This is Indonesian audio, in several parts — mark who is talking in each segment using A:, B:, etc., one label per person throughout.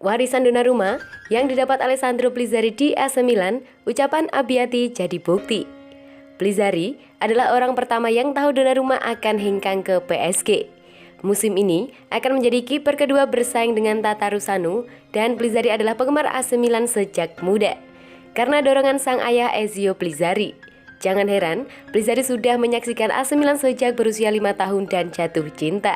A: Warisan Donnarumma yang didapat Alessandro Pizzarri di AC Milan, ucapan Abbiati jadi bukti. Pizzarri adalah orang pertama yang tahu Donnarumma akan hengkang ke PSG. Musim ini akan menjadi kiper kedua bersaing dengan Tatarusanu, dan Pizzarri adalah penggemar AC Milan sejak muda. Karena dorongan sang ayah Ezio Pizzarri. Jangan heran, Pizzarri sudah menyaksikan AC Milan sejak berusia 5 tahun dan jatuh cinta.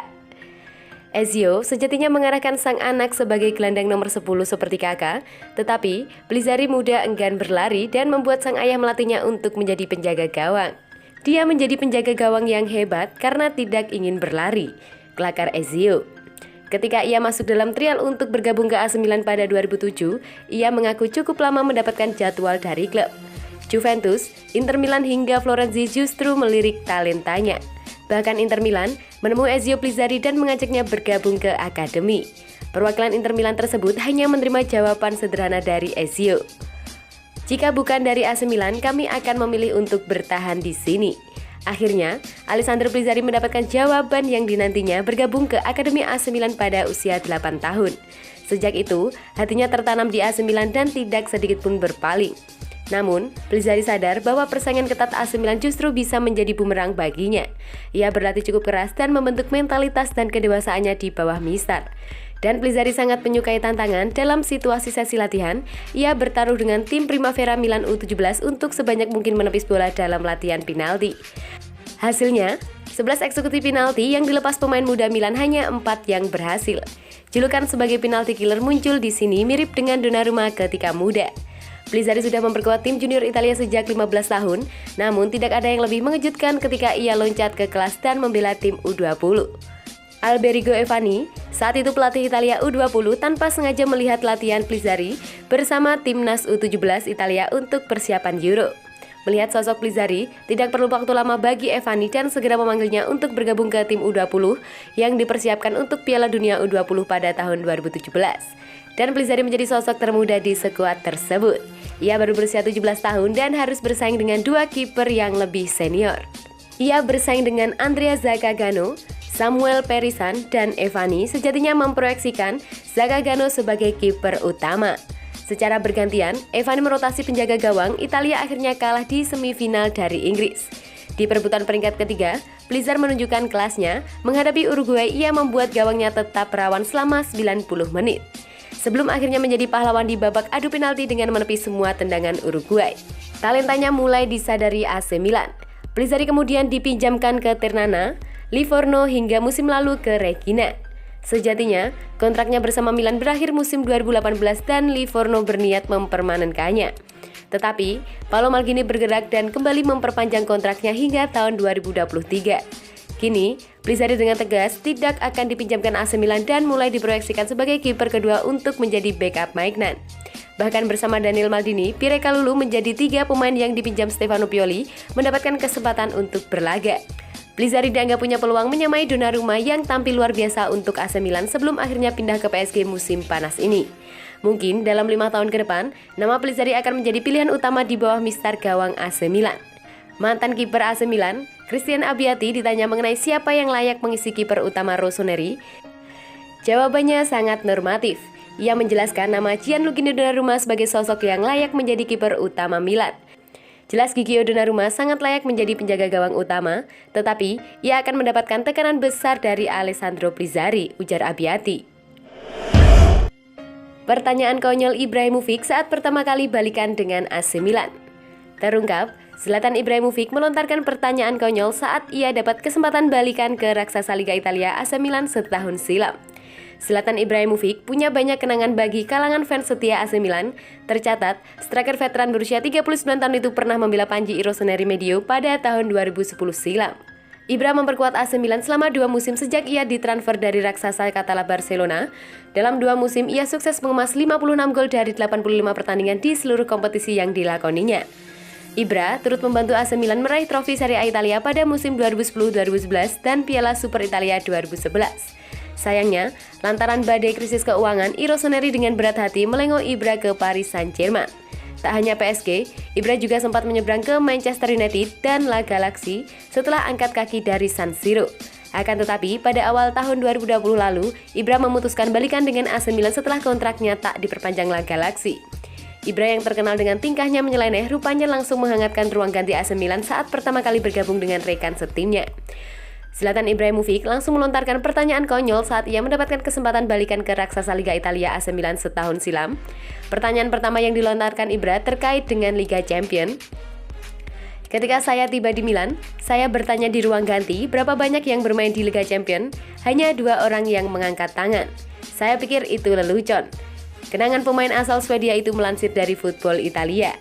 A: Ezio sejatinya mengarahkan sang anak sebagai gelandang nomor 10 seperti kakak, tetapi Pizzarri muda enggan berlari dan membuat sang ayah melatihnya untuk menjadi penjaga gawang. Dia menjadi penjaga gawang yang hebat karena tidak ingin berlari, kelakar Ezio. Ketika ia masuk dalam trial untuk bergabung ke AC Milan pada 2007, ia mengaku cukup lama mendapatkan jadwal dari klub. Juventus, Inter Milan hingga Florenzi justru melirik talentanya. Bahkan Inter Milan menemui Ezio Pizzarri dan mengajaknya bergabung ke akademi. Perwakilan Inter Milan tersebut hanya menerima jawaban sederhana dari Ezio. Jika bukan dari AC Milan, kami akan memilih untuk bertahan di sini. Akhirnya, Alessandro Pizzarri mendapatkan jawaban yang dinantinya bergabung ke Akademi AC Milan pada usia 8 tahun. Sejak itu, hatinya tertanam di AC Milan dan tidak sedikit pun berpaling. Namun, Pizzarri sadar bahwa persaingan ketat AC Milan justru bisa menjadi bumerang baginya. Ia berlatih cukup keras dan membentuk mentalitas dan kedewasaannya di bawah Mister. Dan Pizzarri sangat menyukai tantangan. Dalam situasi sesi latihan, ia bertaruh dengan tim Primavera Milan U17 untuk sebanyak mungkin menepis bola dalam latihan penalti. Hasilnya, 11 eksekusi penalti yang dilepas pemain muda Milan hanya 4 yang berhasil. Julukan sebagai penalti killer muncul di sini mirip dengan Donnarumma ketika muda. Pizzarri sudah memperkuat tim junior Italia sejak 15 tahun, namun tidak ada yang lebih mengejutkan ketika ia loncat ke kelas dan membela tim U20. Alberigo Evani, saat itu pelatih Italia U20, tanpa sengaja melihat latihan Pizzarri bersama timnas U17 Italia untuk persiapan Euro. Melihat sosok Pizzarri, tidak perlu waktu lama bagi Evani dan segera memanggilnya untuk bergabung ke tim U20 yang dipersiapkan untuk Piala Dunia U20 pada tahun 2017. Dan Pizzarri menjadi sosok termuda di skuad tersebut. Ia baru berusia 17 tahun dan harus bersaing dengan dua kiper yang lebih senior. Ia bersaing dengan Andrea Zaccagano, Samuel Perisan, dan Evani sejatinya memproyeksikan Zaccagano sebagai kiper utama. Secara bergantian, Evani merotasi penjaga gawang. Italia akhirnya kalah di semifinal dari Inggris. Di perebutan peringkat ketiga, Pizzarri menunjukkan kelasnya. Menghadapi Uruguay, ia membuat gawangnya tetap rawan selama 90 menit. Sebelum akhirnya menjadi pahlawan di babak adu penalti dengan menepis semua tendangan Uruguay. Talentanya mulai disadari AC Milan. Pizzarri kemudian dipinjamkan ke Ternana, Livorno hingga musim lalu ke Reggina. Sejatinya, kontraknya bersama Milan berakhir musim 2018 dan Livorno berniat mempermanenkannya. Tetapi, Paolo Maldini bergerak dan kembali memperpanjang kontraknya hingga tahun 2023. Kini, Pizzarri dengan tegas tidak akan dipinjamkan AC Milan dan mulai diproyeksikan sebagai kiper kedua untuk menjadi backup Maignan. Bahkan bersama Daniel Maldini, Pierre Kalulu menjadi 3 pemain yang dipinjam Stefano Pioli mendapatkan kesempatan untuk berlaga. Pizzarri dianggap punya peluang menyamai Donnarumma yang tampil luar biasa untuk AC Milan sebelum akhirnya pindah ke PSG musim panas ini. Mungkin dalam 5 tahun ke depan, nama Pizzarri akan menjadi pilihan utama di bawah mister gawang AC Milan. Mantan kiper AC Milan, Christian Abbiati, ditanya mengenai siapa yang layak mengisi kiper utama Rossoneri. Jawabannya sangat normatif. Ia menjelaskan nama Gianluigi Donnarumma sebagai sosok yang layak menjadi kiper utama Milan. Jelas Gigio Donnarumma sangat layak menjadi penjaga gawang utama, tetapi ia akan mendapatkan tekanan besar dari Alessandro Pizzarri, ujar Abbiati. Pertanyaan konyol Ibrahimovic saat pertama kali balikan dengan AC Milan. Terungkap, Zlatan Ibrahimovic melontarkan pertanyaan konyol saat ia dapat kesempatan balikan ke raksasa Liga Italia AC Milan setahun silam. Zlatan Ibrahimovic punya banyak kenangan bagi kalangan fans setia AC Milan. Tercatat, striker veteran berusia 39 tahun itu pernah membela Panji Rossoneri Medio pada tahun 2010 silam. Ibra memperkuat AC Milan selama 2 musim sejak ia ditransfer dari raksasa Catala Barcelona. Dalam 2 musim, ia sukses mengemas 56 gol dari 85 pertandingan di seluruh kompetisi yang dilakoninya. Ibra turut membantu AC Milan meraih trofi Serie A Italia pada musim 2010-2011 dan Piala Super Italia 2011. Sayangnya, lantaran badai krisis keuangan, Rossoneri dengan berat hati melengok Ibra ke Paris Saint-Germain. Tak hanya PSG, Ibra juga sempat menyeberang ke Manchester United dan La Galaxy setelah angkat kaki dari San Siro. Akan tetapi, pada awal tahun 2020 lalu, Ibra memutuskan balikan dengan AC Milan setelah kontraknya tak diperpanjang La Galaxy. Ibra yang terkenal dengan tingkahnya menyeleneh rupanya langsung menghangatkan ruang ganti AC Milan saat pertama kali bergabung dengan rekan setimnya. Zlatan Ibrahimovic langsung melontarkan pertanyaan konyol saat ia mendapatkan kesempatan balikan ke raksasa Liga Italia AC Milan setahun silam. Pertanyaan pertama yang dilontarkan Ibra terkait dengan Liga Champions. Ketika saya tiba di Milan, saya bertanya di ruang ganti berapa banyak yang bermain di Liga Champions. Hanya 2 orang yang mengangkat tangan. Saya pikir itu lelucon. Kenangan pemain asal Swedia itu melansir dari Football Italia.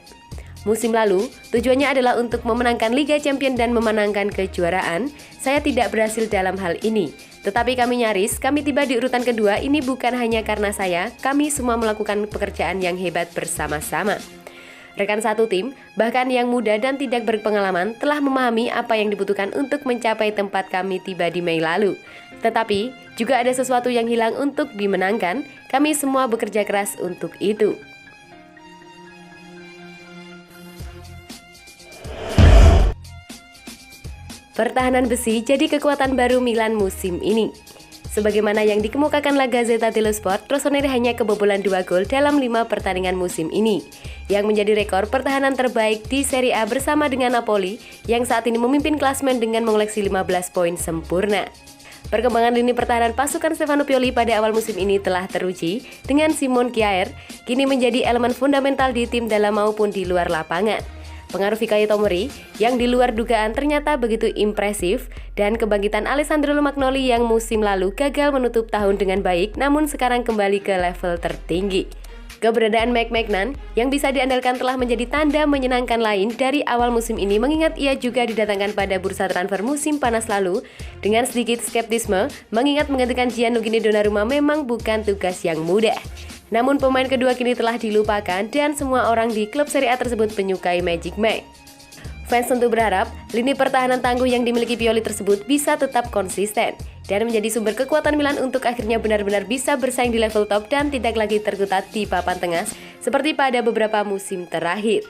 A: Musim lalu, tujuannya adalah untuk memenangkan Liga Champions dan memenangkan kejuaraan. Saya tidak berhasil dalam hal ini. Tetapi kami nyaris, kami tiba di urutan kedua. Ini bukan hanya karena saya, kami semua melakukan pekerjaan yang hebat bersama-sama. Rekan satu tim, bahkan yang muda dan tidak berpengalaman, telah memahami apa yang dibutuhkan untuk mencapai tempat kami tiba di Mei lalu. Tetapi, juga ada sesuatu yang hilang untuk dimenangkan. Kami semua bekerja keras untuk itu. Pertahanan besi jadi kekuatan baru Milan musim ini. Sebagaimana yang dikemukakan La Gazzetta dello Sport, Rossoneri hanya kebobolan 2 gol dalam 5 pertandingan musim ini, yang menjadi rekor pertahanan terbaik di Serie A bersama dengan Napoli, yang saat ini memimpin klasemen dengan mengoleksi 15 poin sempurna. Perkembangan lini pertahanan pasukan Stefano Pioli pada awal musim ini telah teruji, dengan Simon Kjaer kini menjadi elemen fundamental di tim dalam maupun di luar lapangan. Pengaruh Fikayo Tomori yang di luar dugaan ternyata begitu impresif, dan kebangkitan Alessandro Romagnoli yang musim lalu gagal menutup tahun dengan baik namun sekarang kembali ke level tertinggi. Keberadaan Mike Maignan yang bisa diandalkan telah menjadi tanda menyenangkan lain dari awal musim ini, mengingat ia juga didatangkan pada bursa transfer musim panas lalu dengan sedikit skeptisme, mengingat menggantikan Gianluigi Donnarumma memang bukan tugas yang mudah. Namun pemain kedua kini telah dilupakan dan semua orang di klub Serie A tersebut menyukai Magic Mike. Fans tentu berharap lini pertahanan tangguh yang dimiliki Pioli tersebut bisa tetap konsisten dan menjadi sumber kekuatan Milan untuk akhirnya benar-benar bisa bersaing di level top dan tidak lagi tergutat di papan tengah seperti pada beberapa musim terakhir.